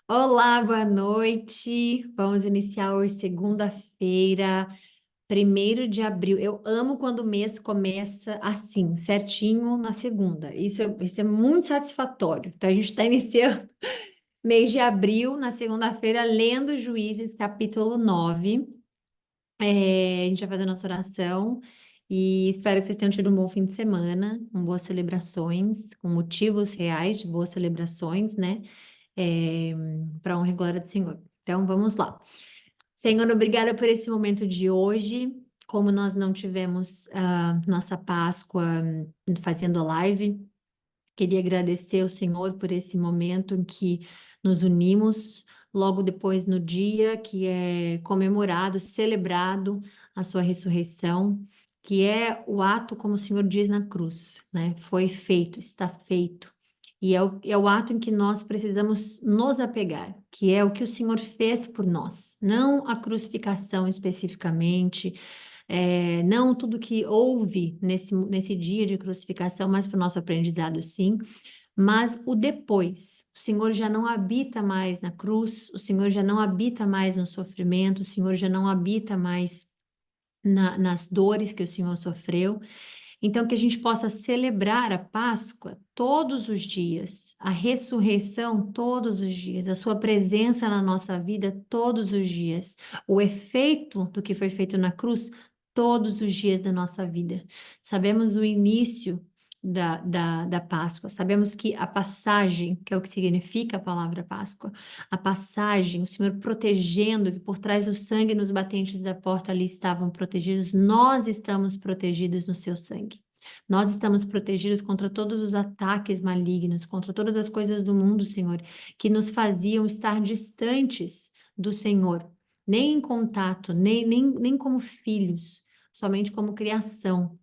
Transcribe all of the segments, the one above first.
Olá, boa noite. Vamos iniciar hoje, segunda-feira, 1º de abril. Eu amo quando o mês começa assim, certinho na segunda. Isso é muito satisfatório. Então, a gente está iniciando mês de abril, na segunda-feira, lendo Juízes, capítulo 9. A gente vai fazer nossa oração e espero que vocês tenham tido um bom fim de semana, com boas celebrações, com motivos reais de boas celebrações, né? Para honra e glória do Senhor. Então, vamos lá. Senhor, obrigada por esse momento de hoje. Como nós não tivemos nossa Páscoa fazendo live, queria agradecer ao Senhor por esse momento em que nos unimos, logo depois no dia que é comemorado, celebrado a sua ressurreição, que é o ato, como o Senhor diz na cruz, né? Foi feito, está feito. E é o ato em que nós precisamos nos apegar, que é o que o Senhor fez por nós, não a crucificação especificamente, não tudo que houve nesse dia de crucificação, mas para o nosso aprendizado, sim, mas o depois. O Senhor já não habita mais na cruz, o Senhor já não habita mais no sofrimento, o Senhor já não habita mais nas dores que o Senhor sofreu. Então, que a gente possa celebrar a Páscoa todos os dias, a ressurreição todos os dias, a sua presença na nossa vida todos os dias, o efeito do que foi feito na cruz todos os dias da nossa vida. Sabemos o início da Páscoa, sabemos que a passagem, que é o que significa a palavra Páscoa, a passagem, o Senhor protegendo, que por trás do sangue nos batentes da porta ali estavam protegidos, nós estamos protegidos no seu sangue. Nós estamos protegidos contra todos os ataques malignos, contra todas as coisas do mundo, Senhor, que nos faziam estar distantes do Senhor, nem em contato, nem como filhos, somente como criação.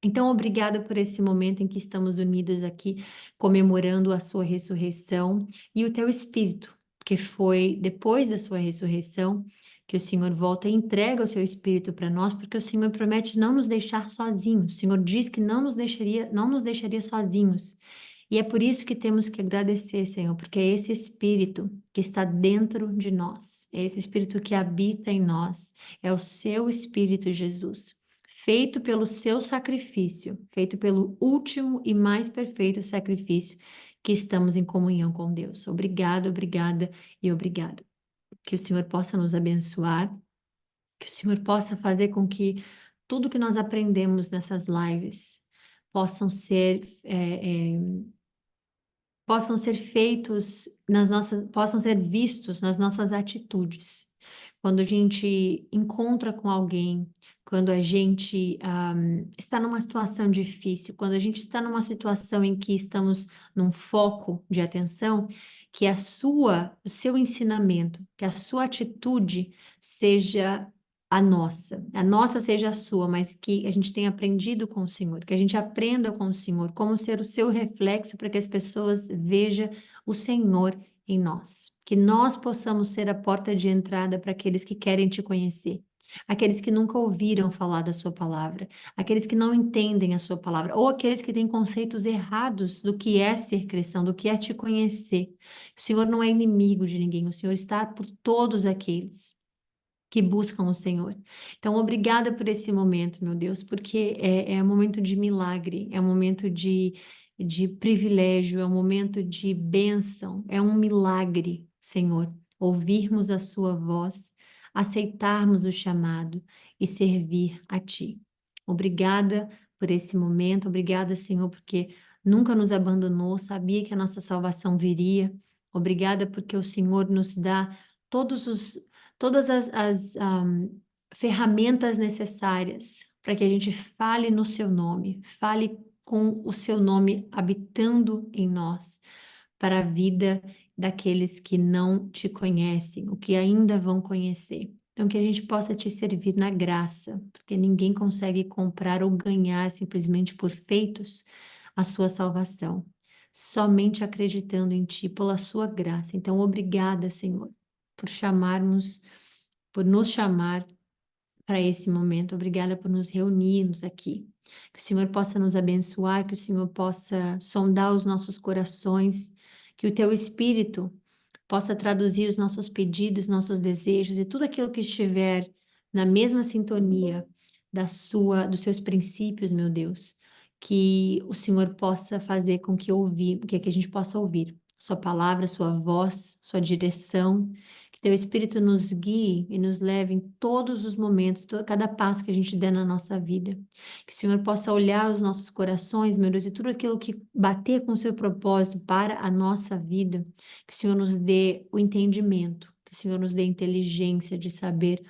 Então, obrigada por esse momento em que estamos unidos aqui, comemorando a sua ressurreição e o teu Espírito, que foi depois da sua ressurreição, que o Senhor volta e entrega o seu Espírito para nós, porque o Senhor promete não nos deixar sozinhos. O Senhor diz que não nos deixaria sozinhos. E é por isso que temos que agradecer, Senhor, porque é esse Espírito que está dentro de nós, é esse Espírito que habita em nós, é o seu Espírito, Jesus, feito pelo seu sacrifício, feito pelo último e mais perfeito sacrifício, que estamos em comunhão com Deus. Obrigada, obrigada e obrigada. Que o Senhor possa nos abençoar, que o Senhor possa fazer com que tudo que nós aprendemos nessas lives possam ser feitos possam ser vistos nas nossas atitudes. Quando a gente encontra com alguém, quando a gente está numa situação difícil, quando a gente está numa situação em que estamos num foco de atenção, que o seu ensinamento, que a sua atitude seja a nossa seja a sua, mas que a gente tenha aprendido com o Senhor, que a gente aprenda com o Senhor, como ser o seu reflexo para que as pessoas vejam o Senhor em nós, que nós possamos ser a porta de entrada para aqueles que querem te conhecer, aqueles que nunca ouviram falar da sua palavra, aqueles que não entendem a sua palavra, ou aqueles que têm conceitos errados do que é ser cristão, do que é te conhecer. O Senhor não é inimigo de ninguém, o Senhor está por todos aqueles que buscam o Senhor. Então, obrigada por esse momento, meu Deus, porque é um momento de milagre, é um momento de privilégio, é um momento de bênção, é um milagre, Senhor, ouvirmos a sua voz, aceitarmos o chamado e servir a Ti. Obrigada por esse momento, obrigada, Senhor, porque nunca nos abandonou, sabia que a nossa salvação viria. Obrigada porque o Senhor nos dá todos os todas as ferramentas necessárias para que a gente fale no seu nome, fale com o seu nome habitando em nós, para a vida daqueles que não te conhecem, o que ainda vão conhecer. Então, que a gente possa te servir na graça, porque ninguém consegue comprar ou ganhar simplesmente por feitos a sua salvação, somente acreditando em ti, pela sua graça. Então, obrigada, Senhor, por nos chamar para esse momento. Obrigada por nos reunirmos aqui. Que o Senhor possa nos abençoar, que o Senhor possa sondar os nossos corações, que o teu Espírito possa traduzir os nossos pedidos, nossos desejos e tudo aquilo que estiver na mesma sintonia dos seus princípios, meu Deus, que o Senhor possa fazer com que a gente possa ouvir sua palavra, sua voz, sua direção, que teu Espírito nos guie e nos leve em todos os momentos, cada passo que a gente der na nossa vida. Que o Senhor possa olhar os nossos corações, meu Deus, e tudo aquilo que bater com o seu propósito para a nossa vida, que o Senhor nos dê o entendimento, que o Senhor nos dê a inteligência de saber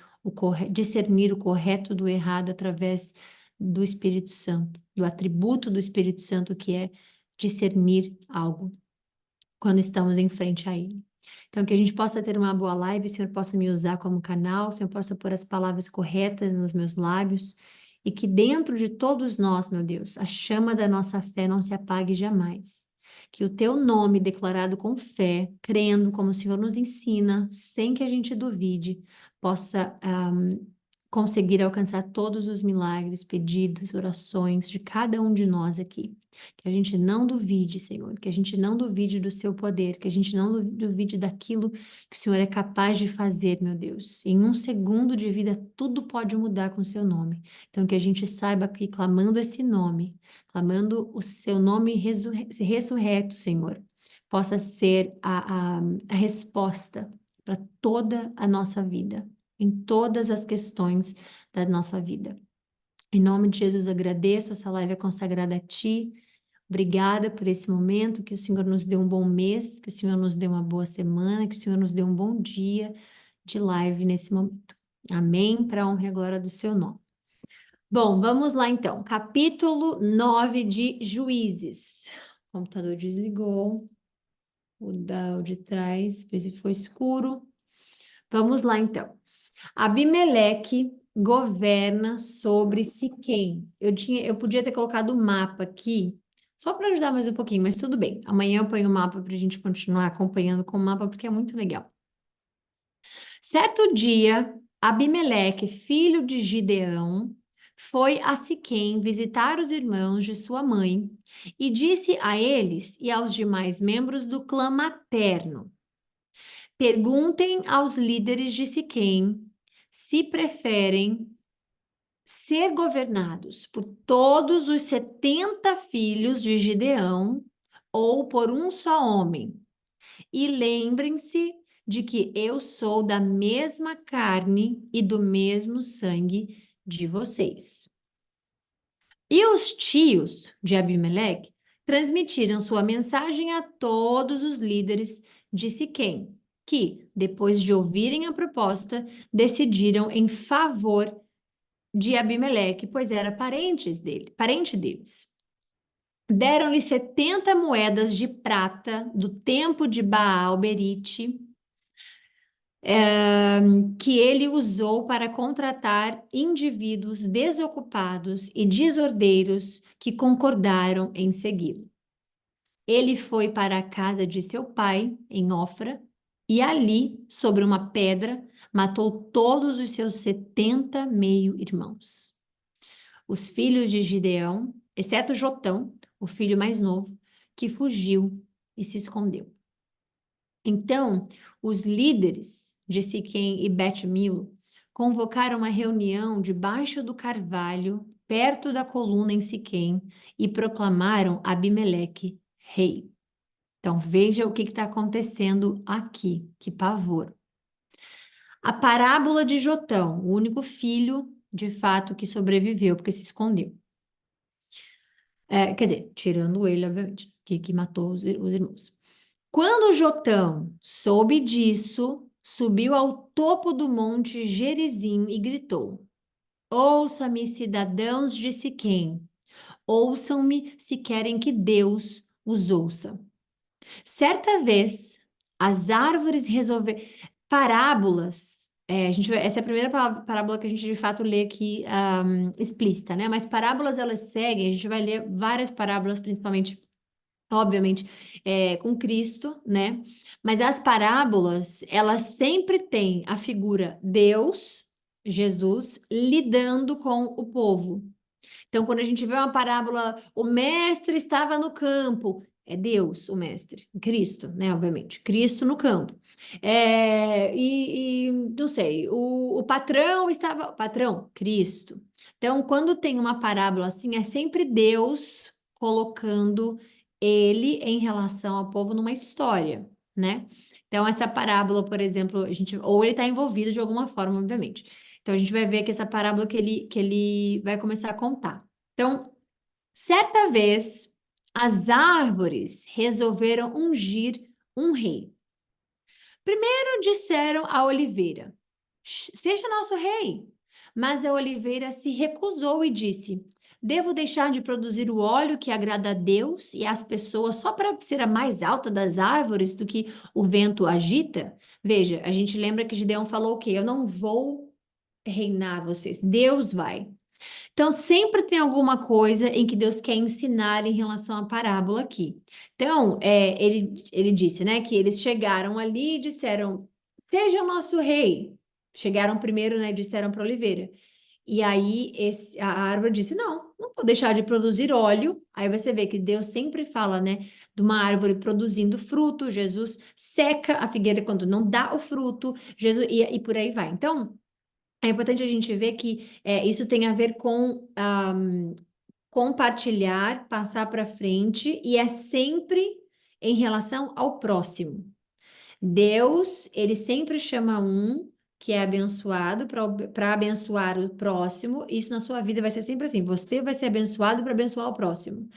discernir o correto do errado através do Espírito Santo, do atributo do Espírito Santo que é discernir algo quando estamos em frente a Ele. Então, que a gente possa ter uma boa live, o Senhor possa me usar como canal, o Senhor possa pôr as palavras corretas nos meus lábios, e que dentro de todos nós, meu Deus, a chama da nossa fé não se apague jamais. Que o teu nome, declarado com fé, crendo como o Senhor nos ensina, sem que a gente duvide, possa conseguir alcançar todos os milagres, pedidos, orações de cada um de nós aqui. Que a gente não duvide, Senhor, que a gente não duvide do seu poder, que a gente não duvide daquilo que o Senhor é capaz de fazer, meu Deus. Em um segundo de vida, tudo pode mudar com o seu nome. Então, que a gente saiba que clamando esse nome, clamando o seu nome ressurreto, Senhor, possa ser a resposta para toda a nossa vida, em todas as questões da nossa vida. Em nome de Jesus, agradeço, essa live é consagrada a Ti. Obrigada por esse momento, que o Senhor nos dê um bom mês, que o Senhor nos dê uma boa semana, que o Senhor nos dê um bom dia de live nesse momento. Amém, para a honra e glória do seu nome. Bom, vamos lá então. Capítulo 9 de Juízes. O computador desligou. O de trás, ver se foi escuro. Vamos lá então. Abimeleque governa sobre Siquém. Eu podia ter colocado o mapa aqui, só para ajudar mais um pouquinho, mas tudo bem. Amanhã eu ponho o mapa para a gente continuar acompanhando com o mapa, porque é muito legal. Certo dia, Abimeleque, filho de Gideão, foi a Siquém visitar os irmãos de sua mãe e disse a eles e aos demais membros do clã materno: perguntem aos líderes de Siquém se preferem ser governados por todos os 70 filhos de Gideão ou por um só homem. E lembrem-se de que eu sou da mesma carne e do mesmo sangue de vocês. E os tios de Abimeleque transmitiram sua mensagem a todos os líderes de Siquém, que, depois de ouvirem a proposta, decidiram em favor de Abimeleque, pois era parente deles. Deram-lhe 70 moedas de prata do tempo de Baal-Berite, que ele usou para contratar indivíduos desocupados e desordeiros que concordaram em segui-lo. Ele foi para a casa de seu pai, em Ofra, e ali, sobre uma pedra, matou todos os seus 70 meio-irmãos. Os filhos de Gideão, exceto Jotão, o filho mais novo, que fugiu e se escondeu. Então, os líderes de Siquém e Bet-Milo convocaram uma reunião debaixo do carvalho, perto da coluna em Siquém, e proclamaram Abimeleque rei. Então, veja o que está acontecendo aqui, que pavor. A parábola de Jotão, o único filho, de fato, que sobreviveu, porque se escondeu. Quer dizer, tirando ele, obviamente, que matou os irmãos. Quando Jotão soube disso, subiu ao topo do monte Gerizim e gritou: ouça-me, cidadãos de Siquém, ouçam-me se querem que Deus os ouça. Certa vez, as árvores resolveram. Parábolas. Essa é a primeira parábola que a gente de fato lê aqui explícita, né? Mas parábolas elas seguem, a gente vai ler várias parábolas, principalmente, obviamente, com Cristo, né? Mas as parábolas, elas sempre têm a figura Deus, Jesus, lidando com o povo. Então, quando a gente vê uma parábola, o mestre estava no campo. É Deus, o mestre, Cristo, né? Obviamente, Cristo no campo. Não sei, o patrão estava. Patrão, Cristo. Então, quando tem uma parábola assim, é sempre Deus colocando ele em relação ao povo numa história, né? Então, essa parábola, por exemplo, ou ele está envolvido de alguma forma, obviamente. Então, a gente vai ver que essa parábola que ele vai começar a contar. Então, certa vez, as árvores resolveram ungir um rei. Primeiro disseram à oliveira: Seja nosso rei. Mas a oliveira se recusou e disse: Devo deixar de produzir o óleo que agrada a Deus e às pessoas só para ser a mais alta das árvores do que o vento agita? Veja, a gente lembra que Gideão falou o quê? Eu não vou reinar vocês, Deus vai. Então, sempre tem alguma coisa em que Deus quer ensinar em relação à parábola aqui. Então, ele disse, né, que eles chegaram ali e disseram: Seja nosso rei. Chegaram primeiro, né, disseram para Oliveira. E aí a árvore disse: não vou deixar de produzir óleo. Aí você vê que Deus sempre fala, né, de uma árvore produzindo fruto. Jesus seca a figueira quando não dá o fruto. Jesus e por aí vai. Então, é importante a gente ver que isso tem a ver com compartilhar, passar para frente, e é sempre em relação ao próximo. Deus, ele sempre chama um que é abençoado para abençoar o próximo. Isso na sua vida vai ser sempre assim. Você vai ser abençoado para abençoar o próximo.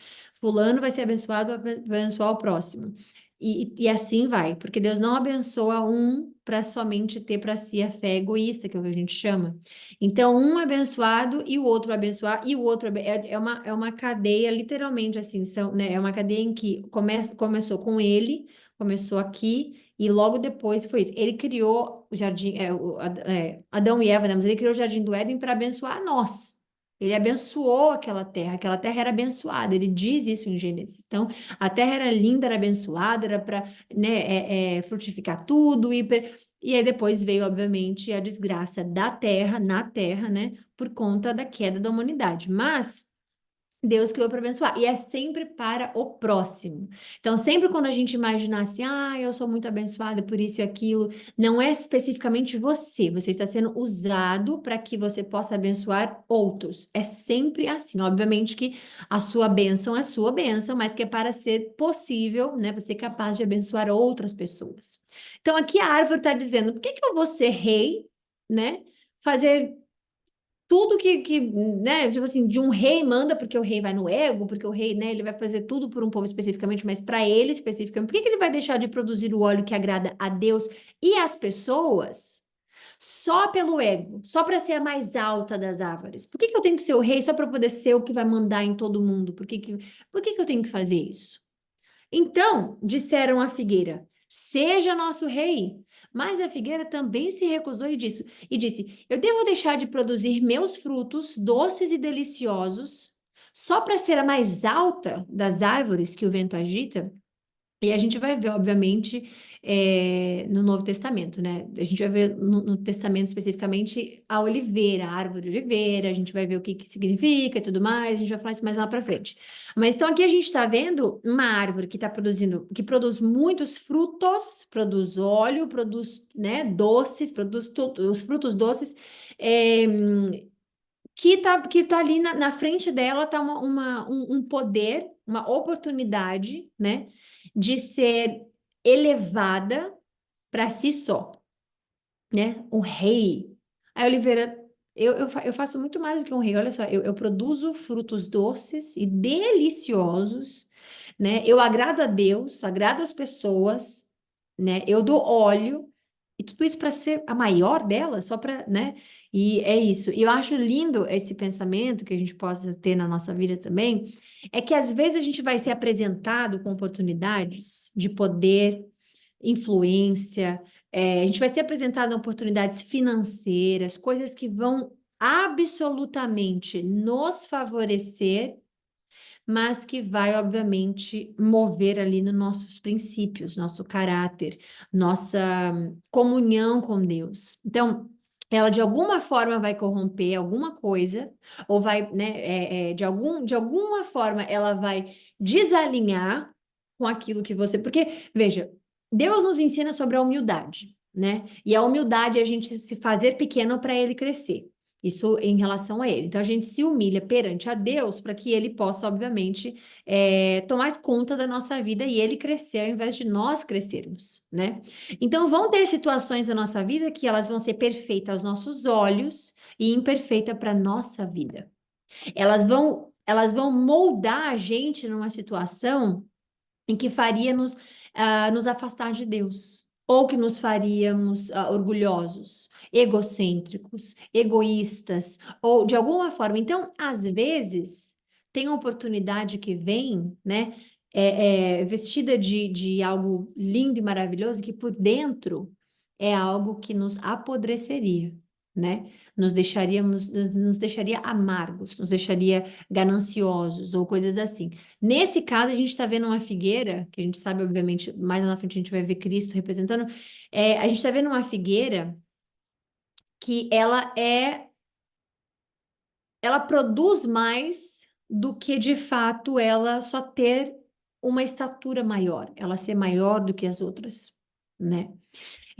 Fulano vai ser abençoado para abençoar o próximo. E assim vai, porque Deus não abençoa um para somente ter para si a fé egoísta, que é o que a gente chama. Então, um é abençoado e o outro abençoar, e o outro é uma cadeia, literalmente assim, né, é uma cadeia em que começou com ele, começou aqui. E logo depois foi isso. Ele criou o jardim, Adão e Eva, né? Mas ele criou o jardim do Éden para abençoar nós. Ele abençoou aquela terra era abençoada. Ele diz isso em Gênesis. Então, a terra era linda, era abençoada, era para, né, frutificar tudo. E aí depois veio, obviamente, a desgraça da terra, na terra, né? Por conta da queda da humanidade. Mas Deus criou para abençoar, e é sempre para o próximo. Então, sempre quando a gente imaginar assim, eu sou muito abençoada por isso e aquilo, não é especificamente você está sendo usado para que você possa abençoar outros. É sempre assim. Obviamente que a sua bênção é sua bênção, mas que é para ser possível, né, para ser capaz de abençoar outras pessoas. Então, aqui a árvore está dizendo, por que que eu vou ser rei, né? Fazer tudo né, tipo assim, de um rei manda, porque o rei vai no ego, porque o rei, né, ele vai fazer tudo por um povo especificamente, mas para ele especificamente, por que que ele vai deixar de produzir o óleo que agrada a Deus e às pessoas só pelo ego, só para ser a mais alta das árvores? Por que que eu tenho que ser o rei só para poder ser o que vai mandar em todo mundo? Por que que eu tenho que fazer isso? Então disseram à figueira: Seja nosso rei. Mas a figueira também se recusou e disse: Eu devo deixar de produzir meus frutos doces e deliciosos só para ser a mais alta das árvores que o vento agita? E a gente vai ver, obviamente, no Novo Testamento, né? A gente vai ver no Testamento especificamente a oliveira, a árvore oliveira, a gente vai ver o que que significa e tudo mais, a gente vai falar isso mais lá para frente. Mas então aqui a gente está vendo uma árvore que está produzindo, que produz muitos frutos, produz óleo, produz, né, doces, produz os frutos doces, é, que tá ali na frente dela tá um poder, uma oportunidade, né, de ser elevada para si só, né? O rei. Aí, Oliveira, eu faço muito mais do que um rei. Olha só, eu produzo frutos doces e deliciosos, né? Eu agrado a Deus, agrado as pessoas, né? Eu dou óleo. E tudo isso para ser a maior dela, só para, né? E é isso. E eu acho lindo esse pensamento que a gente possa ter na nossa vida também, é que às vezes a gente vai ser apresentado com oportunidades de poder, influência, a gente vai ser apresentado a oportunidades financeiras, coisas que vão absolutamente nos favorecer, mas que vai, obviamente, mover ali nos nossos princípios, nosso caráter, nossa comunhão com Deus. Então, ela de alguma forma vai corromper alguma coisa, ou vai, né, de alguma forma ela vai desalinhar com aquilo que você. Porque, veja, Deus nos ensina sobre a humildade, né? E a humildade é a gente se fazer pequeno para ele crescer. Isso em relação a ele. Então, a gente se humilha perante a Deus para que ele possa, obviamente, tomar conta da nossa vida e ele crescer ao invés de nós crescermos, né? Então, vão ter situações da nossa vida que elas vão ser perfeitas aos nossos olhos e imperfeita para a nossa vida. Elas vão moldar a gente numa situação em que faria nos afastar de Deus, ou que nos faríamos orgulhosos, egocêntricos, egoístas, ou de alguma forma. Então, às vezes, tem uma oportunidade que vem, né, vestida de algo lindo e maravilhoso, que por dentro é algo que nos apodreceria. Né? Nos deixaria amargos, nos deixaria gananciosos ou coisas assim. Nesse caso, a gente está vendo uma figueira, que a gente sabe, obviamente, mais lá na frente a gente vai ver Cristo representando. A gente está vendo uma figueira que ela produz mais do que de fato ela só ter uma estatura maior, ela ser maior do que as outras, né?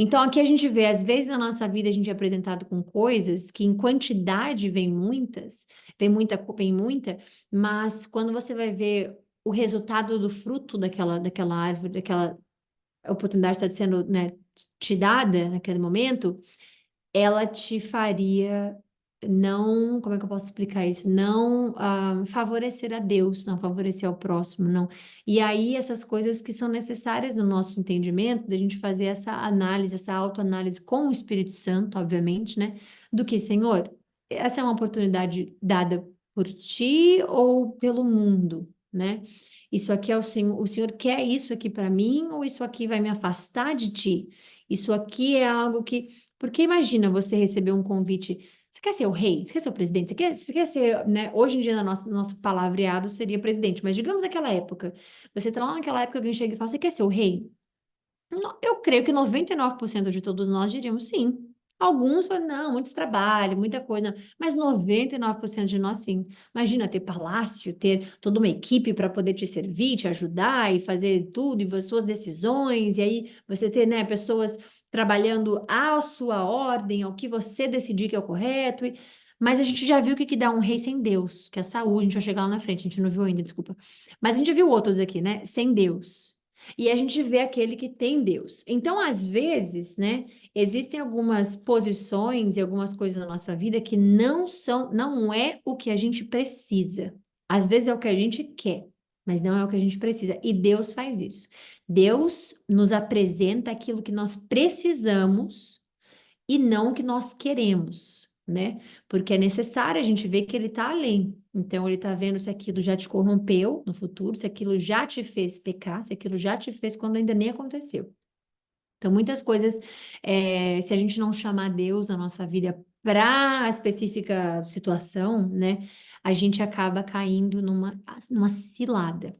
Então, aqui a gente vê, às vezes na nossa vida a gente é apresentado com coisas que em quantidade vem muitas, vem muita, mas quando você vai ver o resultado do fruto daquela árvore, daquela oportunidade que está sendo, né, te dada naquele momento, ela te faria não, como é que eu posso explicar isso? Não favorecer a Deus, não favorecer ao próximo, não. E aí essas coisas que são necessárias no nosso entendimento, da gente fazer essa análise, essa autoanálise com o Espírito Santo, obviamente, né? Do que, Senhor, essa é uma oportunidade dada por ti ou pelo mundo, né? Isso aqui é o Senhor quer isso aqui para mim ou isso aqui vai me afastar de ti? Isso aqui é algo que porque imagina você receber um convite. Você quer ser o rei? Você quer ser o presidente? Você quer ser, né? Hoje em dia, no nosso palavreado, seria presidente, mas digamos naquela época. Você tá lá naquela época, alguém chega e fala: Você quer ser o rei? Eu creio que 99% de todos nós diríamos sim. Alguns falam, não, muito trabalho, muita coisa, mas 99% de nós sim. Imagina ter palácio, ter toda uma equipe para poder te servir, te ajudar e fazer tudo, e as suas decisões, e aí você ter, né, pessoas trabalhando à sua ordem, ao que você decidir que é o correto. Mas a gente já viu o que que dá um rei sem Deus, que é a saúde, a gente vai chegar lá na frente, a gente não viu ainda, desculpa. Mas a gente já viu outros aqui, né? Sem Deus. E a gente vê aquele que tem Deus. Então, às vezes, né, existem algumas posições e algumas coisas na nossa vida que não é o que a gente precisa. Às vezes é o que a gente quer, mas não é o que a gente precisa. E Deus faz isso. Deus nos apresenta aquilo que nós precisamos e não o que nós queremos, né? Porque é necessário a gente ver que ele está além. Então, ele está vendo se aquilo já te corrompeu no futuro, se aquilo já te fez pecar, se aquilo já te fez quando ainda nem aconteceu. Então, muitas coisas, se a gente não chamar Deus na nossa vida para a específica situação, né? A gente acaba caindo numa cilada.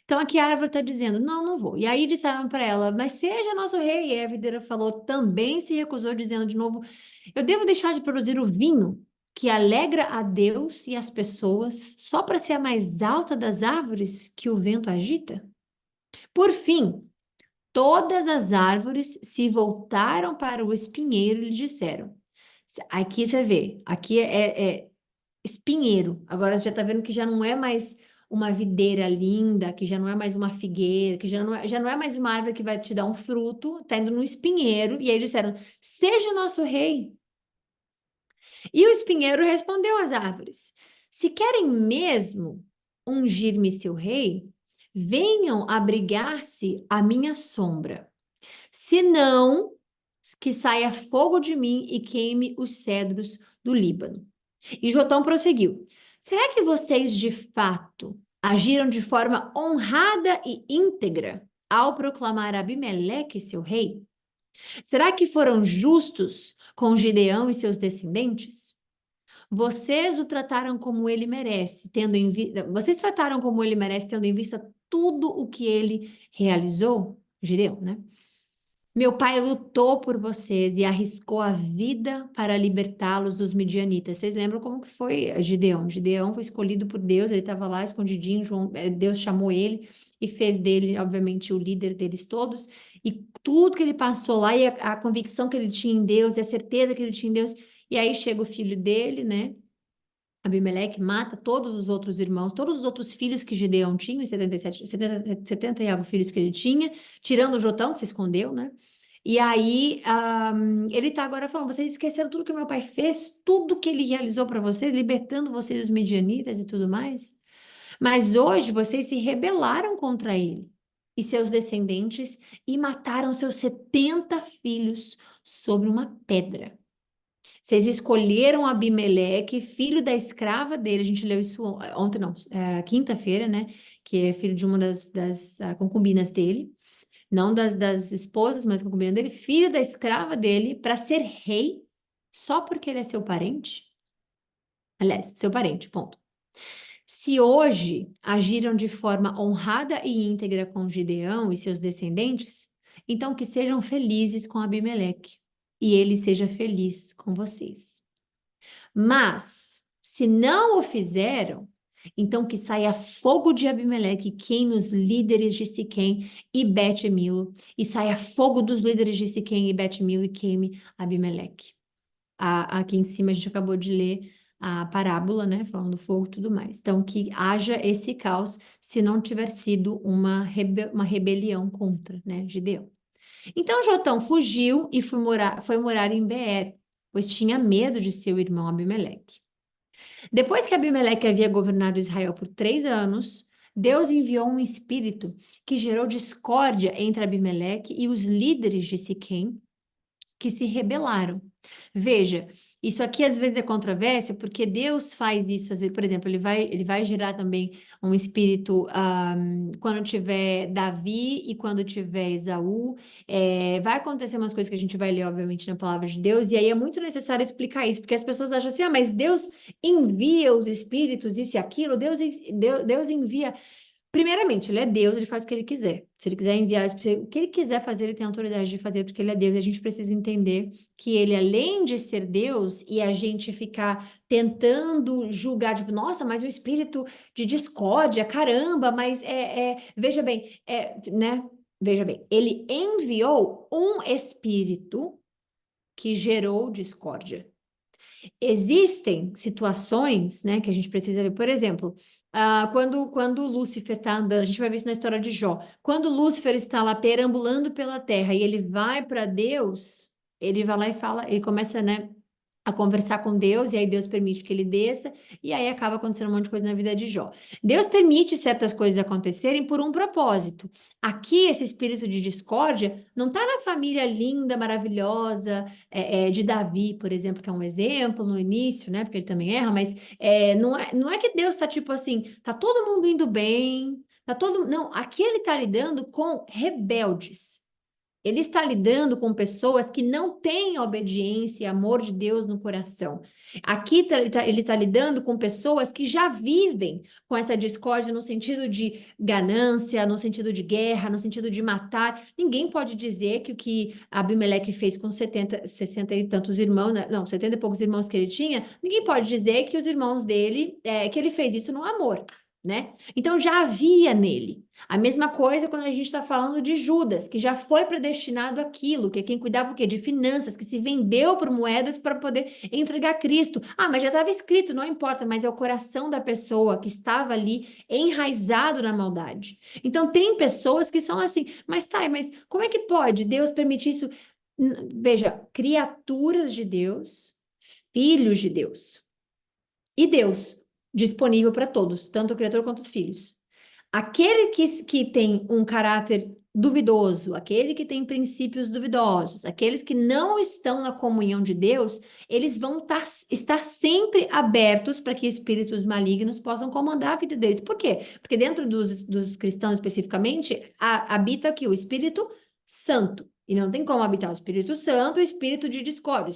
Então aqui a árvore está dizendo: não, não vou. E aí disseram para ela: mas seja nosso rei. E a videira falou: também se recusou, dizendo de novo: eu devo deixar de produzir o vinho que alegra a Deus e as pessoas só para ser a mais alta das árvores que o vento agita? Por fim, todas as árvores se voltaram para o espinheiro e lhe disseram: aqui você vê, aqui é espinheiro. Agora você já está vendo que já não é mais uma videira linda, que já não é mais uma figueira, que já não é mais uma árvore que vai te dar um fruto, está indo no espinheiro. E aí disseram: seja nosso rei. E o espinheiro respondeu às árvores: se querem mesmo ungir-me seu rei, venham abrigar-se à minha sombra. Se não, que saia fogo de mim e queime os cedros do Líbano. E Jotão prosseguiu: será que vocês de fato agiram de forma honrada e íntegra ao proclamar Abimeleque seu rei? Será que foram justos com Gideão e seus descendentes? Vocês o trataram como ele merece, vocês trataram como ele merece, tendo em vista tudo o que ele realizou? Gideão, né? Meu pai lutou por vocês e arriscou a vida para libertá-los dos midianitas. Vocês lembram como que foi Gideão? Gideão foi escolhido por Deus, ele estava lá escondidinho, Deus chamou ele e fez dele, obviamente, o líder deles todos. E tudo que ele passou lá, e a convicção que ele tinha em Deus, e a certeza que ele tinha em Deus. E aí chega o filho dele, né? Abimeleque mata todos os outros irmãos, todos os outros filhos que Gideão tinha, os 77, 70 e algo filhos que ele tinha, tirando o Jotão, que se escondeu, né? E aí, ele tá agora falando, vocês esqueceram tudo que meu pai fez, tudo que ele realizou para vocês, libertando vocês dos medianitas e tudo mais. Mas hoje vocês se rebelaram contra ele e seus descendentes e mataram seus 70 filhos sobre uma pedra. Vocês escolheram Abimeleque, filho da escrava dele. A gente leu isso ontem, não, quinta-feira, né? Que é filho de uma das concubinas dele. Não das esposas, mas concubina dele. Filho da escrava dele, para ser rei, só porque ele é seu parente. Aliás, seu parente, ponto. Se hoje agiram de forma honrada e íntegra com Gideão e seus descendentes, então que sejam felizes com Abimeleque, e ele seja feliz com vocês. Mas, se não o fizeram, então que saia fogo de Abimeleque e queime os líderes de Siquém e Bet-Milo, e saia fogo dos líderes de Siquém e Bet-Milo e queime Abimeleque. Aqui em cima a gente acabou de ler a parábola, né, falando do fogo e tudo mais. Então, que haja esse caos se não tiver sido uma rebelião contra, né, Gideão. Então, Jotão fugiu e foi morar em Beer, pois tinha medo de seu irmão Abimeleque. Depois que Abimeleque havia governado Israel por 3 anos, Deus enviou um espírito que gerou discórdia entre Abimeleque e os líderes de Siquém, que se rebelaram. Veja, isso aqui às vezes é controverso, porque Deus faz isso, às vezes, por exemplo, ele vai gerar também um espírito quando tiver Davi e quando tiver Esaú. Vai acontecer umas coisas que a gente vai ler, obviamente, na palavra de Deus, e aí é muito necessário explicar isso, porque as pessoas acham assim, mas Deus envia os espíritos, isso e aquilo, Deus envia. Primeiramente, ele é Deus, ele faz o que ele quiser. Se ele quiser enviar o que ele quiser fazer, ele tem autoridade de fazer, porque ele é Deus. E a gente precisa entender que ele, além de ser Deus, e a gente ficar tentando julgar, tipo, nossa, mas o espírito de discórdia, caramba, mas veja bem, né? Veja bem, ele enviou um espírito que gerou discórdia. Existem situações, né, que a gente precisa ver. Por exemplo, quando Lúcifer está andando, a gente vai ver isso na história de Jó. Quando Lúcifer está lá perambulando pela terra e ele vai para Deus, ele vai lá e fala, ele começa, né, a conversar com Deus, e aí Deus permite que ele desça, e aí acaba acontecendo um monte de coisa na vida de Jó. Deus permite certas coisas acontecerem por um propósito. Aqui, esse espírito de discórdia não está na família linda, maravilhosa, de Davi, por exemplo, que é um exemplo no início, né? Porque ele também erra, mas não é que Deus está tipo assim, tá todo mundo indo bem, tá todo. Não, aqui ele está lidando com rebeldes. Ele está lidando com pessoas que não têm obediência e amor de Deus no coração. Aqui ele está lidando com pessoas que já vivem com essa discórdia no sentido de ganância, no sentido de guerra, no sentido de matar. Ninguém pode dizer que o que Abimeleque fez com 70, 60 e tantos irmãos, né? Não, 70 e poucos irmãos que ele tinha, ninguém pode dizer que os irmãos dele, que ele fez isso no amor, né? Então já havia nele. A mesma coisa quando a gente está falando de Judas, que já foi predestinado aquilo, que é quem cuidava o quê? De finanças, que se vendeu por moedas para poder entregar Cristo. Ah, mas já estava escrito, não importa, mas é o coração da pessoa que estava ali enraizado na maldade. Então tem pessoas que são assim, mas como é que pode Deus permitir isso? Veja, criaturas de Deus, filhos de Deus. E Deus, disponível para todos, tanto o criador quanto os filhos. Aquele que tem um caráter duvidoso, aquele que tem princípios duvidosos, aqueles que não estão na comunhão de Deus, eles vão estar sempre abertos para que espíritos malignos possam comandar a vida deles. Por quê? Porque dentro dos cristãos especificamente, habita aqui o Espírito Santo. E não tem como habitar o Espírito Santo, o espírito de discórdia,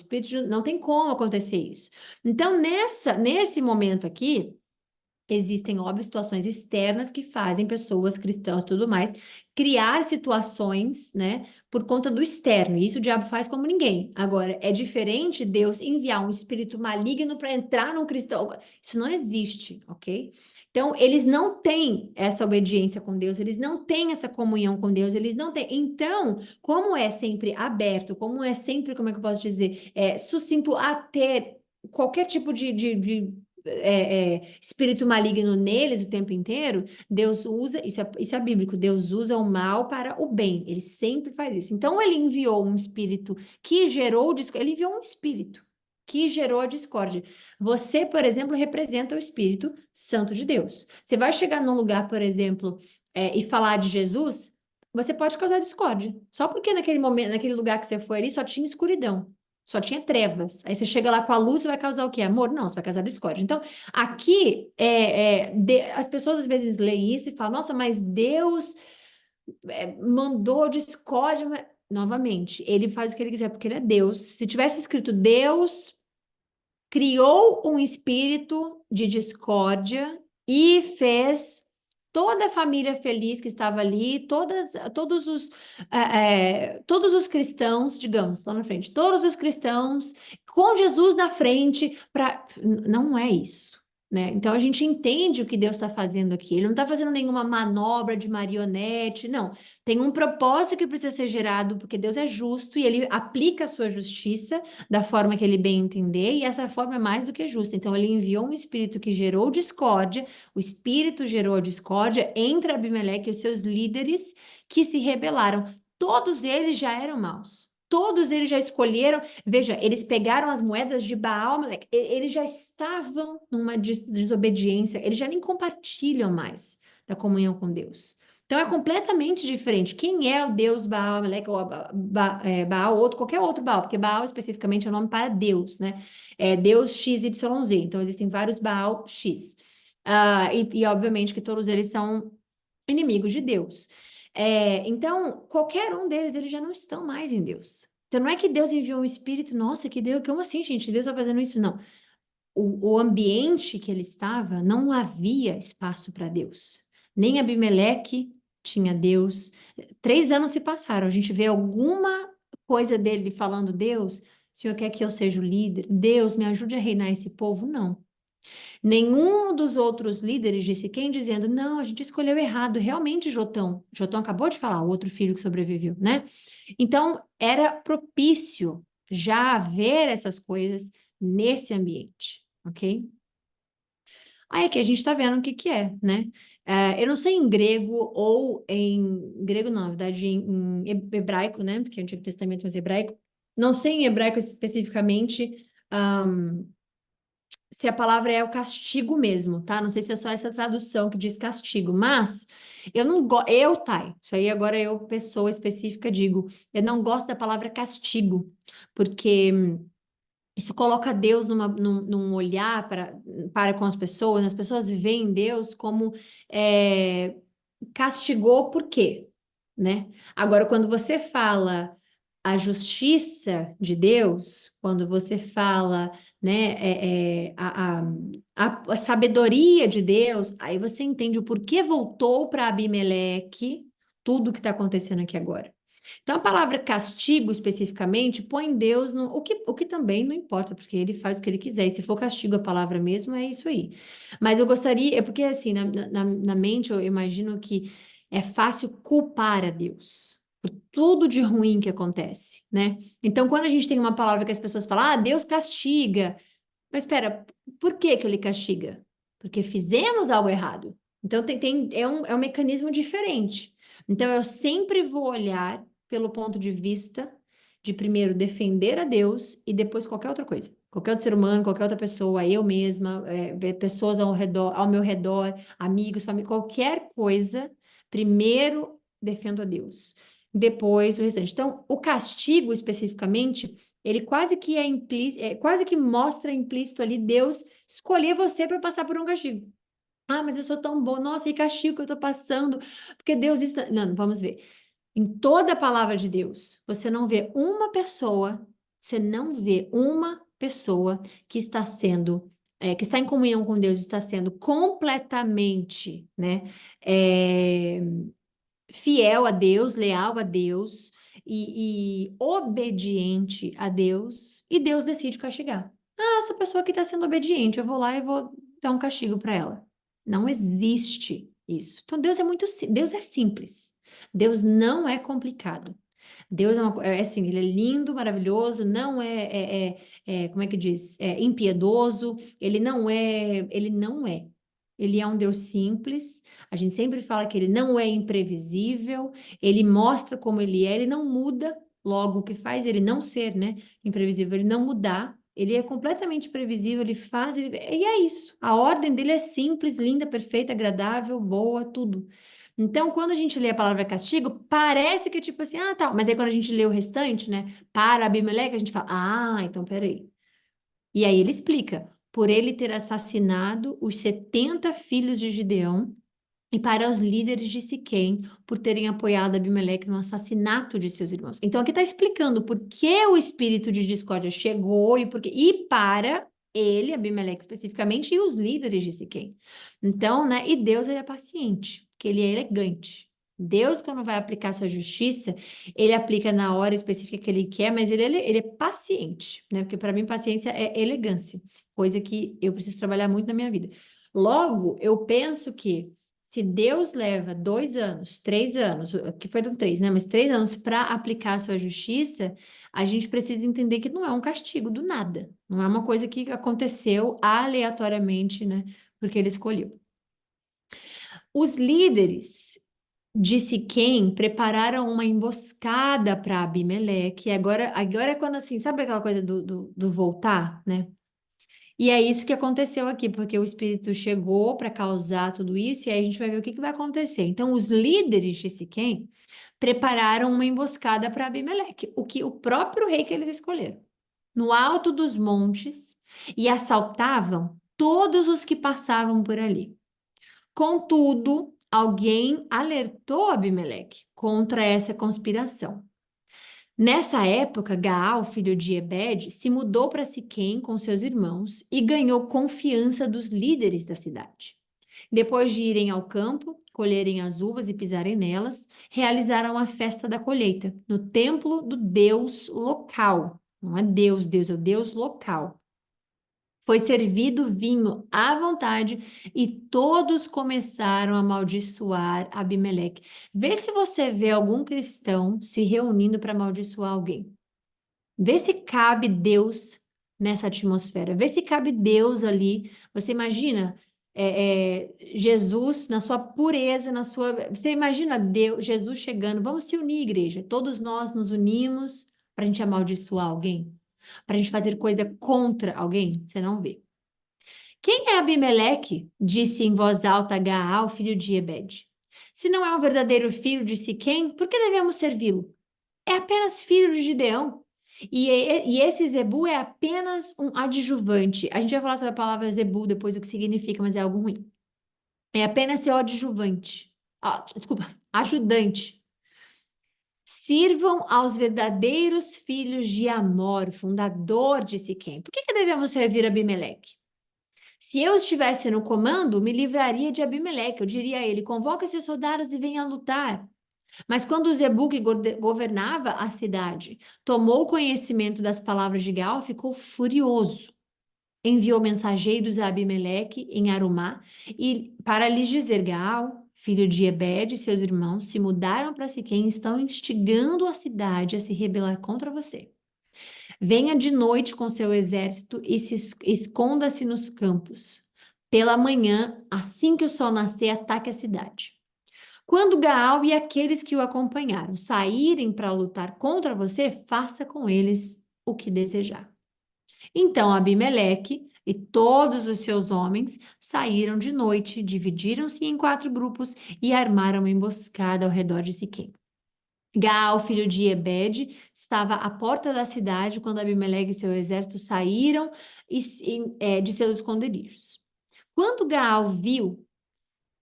não tem como acontecer isso. Então, nesse momento aqui, Existem, óbvio, situações externas que fazem pessoas cristãs e tudo mais criar situações, né, por conta do externo. E isso o diabo faz como ninguém. Agora, é diferente Deus enviar um espírito maligno para entrar num cristão. Isso não existe, ok? Então, eles não têm essa obediência com Deus, eles não têm essa comunhão com Deus, eles não têm. Então, como é sempre aberto, como é sempre, como é que eu posso dizer, sucinto a ter qualquer tipo de espírito maligno neles o tempo inteiro, Deus usa, isso é bíblico, Deus usa o mal para o bem, ele sempre faz isso. Então, ele enviou um espírito que gerou, ele enviou um espírito que gerou a discórdia. Você, por exemplo, representa o Espírito Santo de Deus. Você vai chegar num lugar, por exemplo, e falar de Jesus, você pode causar discórdia. Só porque naquele momento, naquele lugar que você foi ali, só tinha escuridão. Só tinha trevas. Aí você chega lá com a luz, você vai causar o quê? Amor? Não, você vai causar discórdia. Então, aqui, as pessoas às vezes leem isso e falam, nossa, mas Deus mandou discórdia. Novamente, ele faz o que ele quiser, porque ele é Deus. Se tivesse escrito Deus criou um espírito de discórdia e fez toda a família feliz que estava ali, todos os cristãos, digamos, lá na frente, todos os cristãos com Jesus na frente, não é isso. Né? Então a gente entende o que Deus está fazendo aqui. Ele não está fazendo nenhuma manobra de marionete, não. Tem um propósito que precisa ser gerado, porque Deus é justo e ele aplica a sua justiça da forma que ele bem entender, e essa forma é mais do que justa. Então, ele enviou um espírito que gerou discórdia, o espírito gerou a discórdia entre Abimeleque e os seus líderes que se rebelaram. Todos eles já eram maus. Todos eles já escolheram. Veja, eles pegaram as moedas de Baal, eles já estavam numa desobediência, eles já nem compartilham mais da comunhão com Deus. Então é completamente diferente. Quem é o Deus Baal, Meleque, ou Baal, outro, qualquer outro Baal, porque Baal especificamente é o nome para Deus, né? É Deus XYZ. Então existem vários Baal X. Obviamente que todos eles são inimigos de Deus. Então, qualquer um deles, eles já não estão mais em Deus. Então não é que Deus enviou um espírito, nossa, que Deus, como assim, gente? Deus está fazendo isso? Não. O ambiente que ele estava, não havia espaço para Deus. Nem Abimeleque tinha Deus. 3 anos se passaram, a gente vê alguma coisa dele falando, Deus, o Senhor quer que eu seja o líder? Deus, me ajude a reinar esse povo? Não. Nenhum dos outros líderes disse quem dizendo, não, a gente escolheu errado. Realmente, Jotão acabou de falar, o outro filho que sobreviveu, né? Então, era propício já haver essas coisas nesse ambiente, ok? Aí aqui a gente está vendo o que que é, né? Eu não sei em grego ou em... Grego não, na verdade em hebraico, né? Porque é o Antigo Testamento, mas hebraico. Não sei em hebraico especificamente se a palavra é o castigo mesmo, tá? Não sei se é só essa tradução que diz castigo, mas eu não gosto... Thay, isso aí agora eu, pessoa específica, digo. Eu não gosto da palavra castigo, porque... Isso coloca Deus num olhar para com as pessoas veem Deus como castigou por quê, né? Agora, quando você fala a justiça de Deus, quando você fala, né, a sabedoria de Deus, aí você entende o porquê voltou para Abimeleque tudo que está acontecendo aqui agora. Então, a palavra castigo, especificamente, põe Deus no. O que também não importa, porque ele faz o que ele quiser. E se for castigo a palavra mesmo, é isso aí. Mas eu gostaria. É porque, assim, na mente, eu imagino que é fácil culpar a Deus por tudo de ruim que acontece, né? Então, quando a gente tem uma palavra que as pessoas falam, Deus castiga. Mas espera, por que que ele castiga? Porque fizemos algo errado. Então, é um mecanismo diferente. Então, eu sempre vou olhar pelo ponto de vista de primeiro defender a Deus e depois qualquer outra coisa. Qualquer outro ser humano, qualquer outra pessoa, eu mesma, pessoas ao meu redor, amigos, família, qualquer coisa, primeiro defendo a Deus, depois o restante. Então, o castigo especificamente, ele quase que é implícito, quase que mostra implícito ali Deus escolher você para passar por um castigo. Mas eu sou tão bom, nossa, e castigo que eu tô passando, porque Deus isso. Não, vamos ver. Em toda a palavra de Deus, você não vê uma pessoa que está sendo que está em comunhão com Deus, está sendo completamente, né, é, fiel a Deus, leal a Deus e obediente a Deus, e Deus decide castigar. Ah, essa pessoa aqui está sendo obediente, eu vou lá e vou dar um castigo para ela. Não existe isso. Então Deus é Deus é simples. Deus não é complicado. Deus é assim, ele é lindo, maravilhoso, não como é que diz? É impiedoso, ele não é. Ele é um Deus simples, a gente sempre fala que ele não é imprevisível, ele mostra como ele não muda, logo o que faz ele não ser, né, imprevisível, ele não mudar, ele é completamente previsível, e é isso. A ordem dele é simples, linda, perfeita, agradável, boa, tudo. Então, quando a gente lê a palavra castigo, parece que é tipo assim, ah, tá. Mas aí quando a gente lê o restante, né, para Abimeleque, a gente fala, ah, então peraí. E aí ele explica, por ele ter assassinado os 70 filhos de Gideão, e para os líderes de Siquém, por terem apoiado Abimeleque no assassinato de seus irmãos. Então, aqui está explicando por que o espírito de discórdia chegou e para ele, Abimeleque especificamente, e os líderes de Siquém. Então, né? E Deus, ele é paciente, porque ele é elegante. Deus, quando vai aplicar sua justiça, ele aplica na hora específica que ele quer, mas ele é paciente, né? Porque para mim, paciência é elegância, coisa que eu preciso trabalhar muito na minha vida. Logo, eu penso que se Deus leva 2 anos, 3 anos, que foram 3, né? Mas 3 anos para aplicar a sua justiça, a gente precisa entender que não é um castigo do nada. Não é uma coisa que aconteceu aleatoriamente, né? Porque ele escolheu. Os líderes de Siquém prepararam uma emboscada para Abimeleque. Agora é quando assim, sabe aquela coisa do voltar, né? E é isso que aconteceu aqui, porque o Espírito chegou para causar tudo isso, e aí a gente vai ver o que que vai acontecer. Então, os líderes de Siquém prepararam uma emboscada para Abimeleque, o próprio rei que eles escolheram, no alto dos montes, e assaltavam todos os que passavam por ali. Contudo, alguém alertou Abimeleque contra essa conspiração. Nessa época, Gaal, filho de Ebed, se mudou para Siquém com seus irmãos e ganhou confiança dos líderes da cidade. Depois de irem ao campo, colherem as uvas e pisarem nelas, realizaram a festa da colheita no templo do Deus local. Não é Deus, é o Deus local. Foi servido vinho à vontade e todos começaram a amaldiçoar Abimeleque. Vê se você vê algum cristão se reunindo para amaldiçoar alguém. Vê se cabe Deus nessa atmosfera. Vê se cabe Deus ali. Você imagina Jesus na sua pureza, na sua. Você imagina Deus, Jesus chegando. Vamos se unir, igreja. Todos nós nos unimos para a gente amaldiçoar alguém, para a gente fazer coisa contra alguém. Você não vê. Quem é Abimeleque? Disse em voz alta Gaal, filho de Ebed. Se não é um verdadeiro filho de Siquém, por que devemos servi-lo? É apenas filho de Gideão. E esse Zebu é apenas um adjuvante. A gente vai falar sobre a palavra Zebu depois, o que significa, mas é algo ruim. É apenas seu adjuvante. Ah, desculpa, ajudante. Sirvam aos verdadeiros filhos de Amor, fundador de Siquém. Por que devemos servir Abimeleque? Se eu estivesse no comando, me livraria de Abimeleque. Eu diria a ele: convoque seus soldados e venha lutar. Mas quando Zebul, que governava a cidade, tomou conhecimento das palavras de Gaal, ficou furioso. Enviou mensageiros a Abimeleque em Arumá e para lhes dizer: Gaal, filho de Ebed e seus irmãos se mudaram para Siquém e estão instigando a cidade a se rebelar contra você. Venha de noite com seu exército e esconda-se nos campos. Pela manhã, assim que o sol nascer, ataque a cidade. Quando Gaal e aqueles que o acompanharam saírem para lutar contra você, faça com eles o que desejar. Então Abimeleque e todos os seus homens saíram de noite, dividiram-se em 4 grupos e armaram uma emboscada ao redor de Siquém. Gaal, filho de Ebed, estava à porta da cidade quando Abimeleque e seu exército saíram de seus esconderijos. Quando Gaal viu,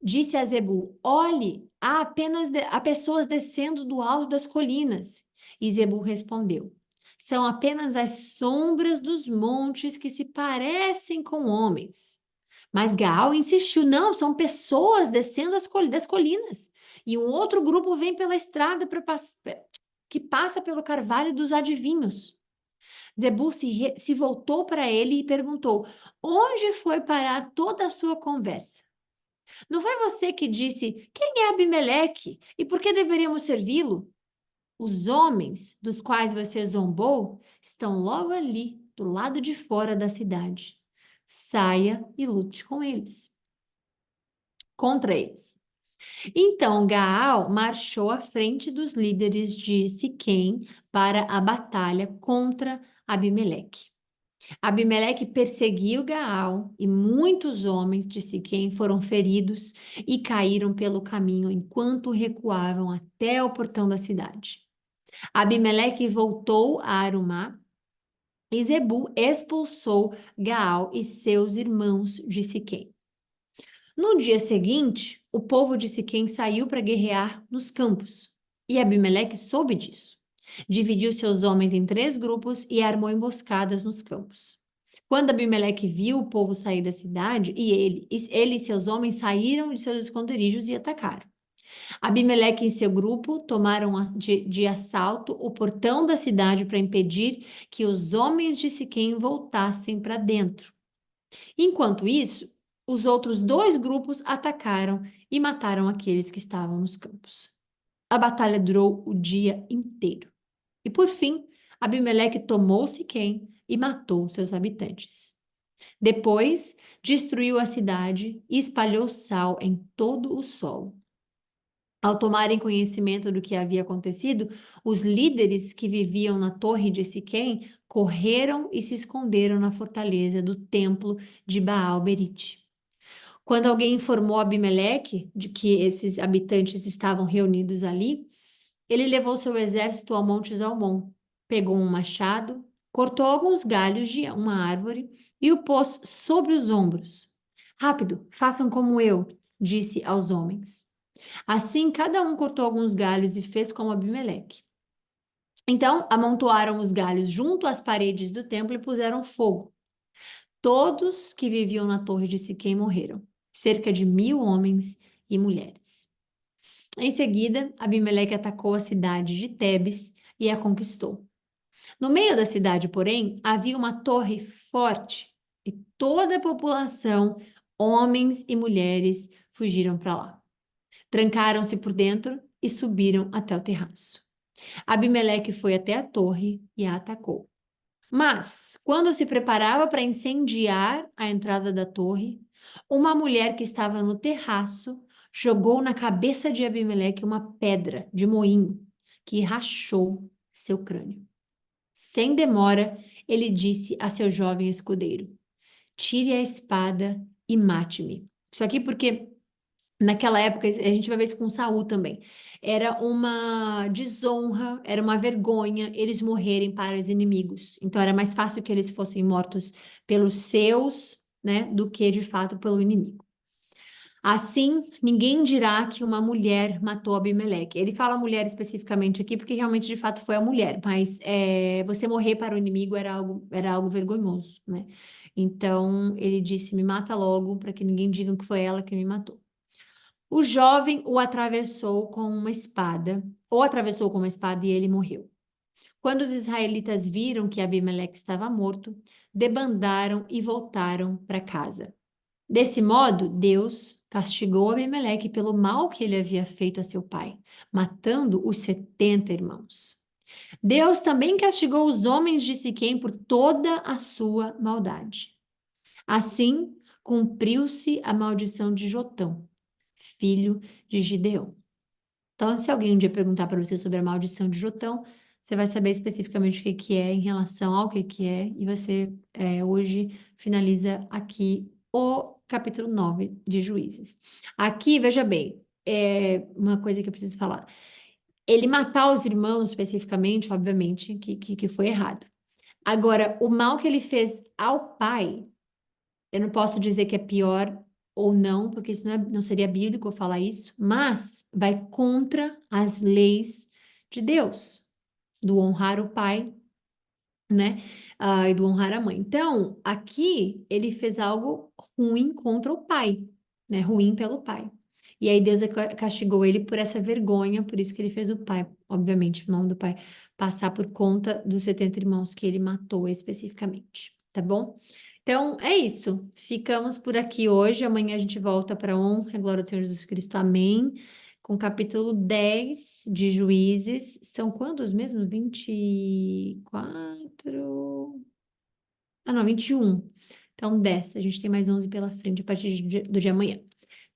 disse a Zebul: olhe, há pessoas descendo do alto das colinas. E Zebul respondeu: são apenas as sombras dos montes que se parecem com homens. Mas Gaal insistiu: não, são pessoas descendo das colinas. E um outro grupo vem pela estrada que passa pelo carvalho dos adivinhos. Zebul se voltou para ele e perguntou: onde foi parar toda a sua conversa? Não foi você que disse: quem é Abimeleque e por que deveríamos servi-lo? Os homens dos quais você zombou estão logo ali, do lado de fora da cidade. Saia e lute com eles, contra eles. Então Gaal marchou à frente dos líderes de Siquém para a batalha contra Abimeleque. Abimeleque perseguiu Gaal e muitos homens de Siquém foram feridos e caíram pelo caminho enquanto recuavam até o portão da cidade. Abimeleque voltou a Arumá e Zebul expulsou Gaal e seus irmãos de Siquém. No dia seguinte, o povo de Siquém saiu para guerrear nos campos, e Abimeleque soube disso. Dividiu seus homens em 3 grupos e armou emboscadas nos campos. Quando Abimeleque viu o povo sair da cidade, ele e seus homens saíram de seus esconderijos e atacaram. Abimeleque e seu grupo tomaram de assalto o portão da cidade para impedir que os homens de Siquém voltassem para dentro. Enquanto isso, os outros 2 grupos atacaram e mataram aqueles que estavam nos campos. A batalha durou o dia inteiro. E por fim, Abimeleque tomou Siquém e matou seus habitantes. Depois, destruiu a cidade e espalhou sal em todo o solo. Ao tomarem conhecimento do que havia acontecido, os líderes que viviam na torre de Siquém correram e se esconderam na fortaleza do templo de Baal-Berite. Quando alguém informou Abimeleque de que esses habitantes estavam reunidos ali, ele levou seu exército ao Monte Zalmon, pegou um machado, cortou alguns galhos de uma árvore e o pôs sobre os ombros. Rápido, façam como eu, disse aos homens. Assim, cada um cortou alguns galhos e fez como Abimeleque. Então, amontoaram os galhos junto às paredes do templo e puseram fogo. Todos que viviam na torre de Siquém morreram, cerca de 1.000 homens e mulheres. Em seguida, Abimeleque atacou a cidade de Tebes e a conquistou. No meio da cidade, porém, havia uma torre forte e toda a população, homens e mulheres, fugiram para lá. Trancaram-se por dentro e subiram até o terraço. Abimeleque foi até a torre e a atacou. Mas, quando se preparava para incendiar a entrada da torre, uma mulher que estava no terraço jogou na cabeça de Abimeleque uma pedra de moinho que rachou seu crânio. Sem demora, ele disse a seu jovem escudeiro: tire a espada e mate-me. Isso aqui porque naquela época, a gente vai ver isso com Saul também. Era uma desonra, era uma vergonha eles morrerem para os inimigos. Então era mais fácil que eles fossem mortos pelos seus, né, do que de fato pelo inimigo. Assim, ninguém dirá que uma mulher matou Abimeleque. Ele fala mulher especificamente aqui porque realmente de fato foi a mulher, mas você morrer para o inimigo era algo vergonhoso, né? Então ele disse: me mata logo para que ninguém diga que foi ela que me matou. O jovem o atravessou com uma espada, ou atravessou com uma espada e ele morreu. Quando os israelitas viram que Abimeleque estava morto, debandaram e voltaram para casa. Desse modo, Deus castigou Abimeleque pelo mal que ele havia feito a seu pai, matando os 70 irmãos. Deus também castigou os homens de Siquém por toda a sua maldade. Assim, cumpriu-se a maldição de Jotão, filho de Gideão. Então, se alguém um dia perguntar para você sobre a maldição de Jotão, você vai saber especificamente o que que é em relação ao que é, e você hoje finaliza aqui o capítulo 9 de Juízes. Aqui, veja bem, uma coisa que eu preciso falar. Ele matar os irmãos especificamente, obviamente, que foi errado. Agora, o mal que ele fez ao pai, eu não posso dizer que é pior ou não, porque isso não seria bíblico eu falar isso, mas vai contra as leis de Deus, do honrar o pai né? E do honrar a mãe. Então, aqui ele fez algo ruim contra o pai, né? Ruim pelo pai. E aí Deus castigou ele por essa vergonha, por isso que ele fez o pai, obviamente, o nome do pai, passar por conta dos 70 irmãos que ele matou especificamente, tá bom? Então, é isso. Ficamos por aqui hoje. Amanhã a gente volta para a honra e glória do Senhor Jesus Cristo. Amém. Com o capítulo 10 de Juízes. São quantos mesmo? 24. Ah, não, 21. Então, 10. A gente tem mais 11 pela frente a partir do dia amanhã.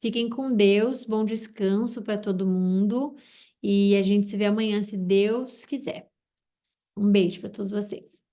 Fiquem com Deus. Bom descanso para todo mundo. E a gente se vê amanhã, se Deus quiser. Um beijo para todos vocês.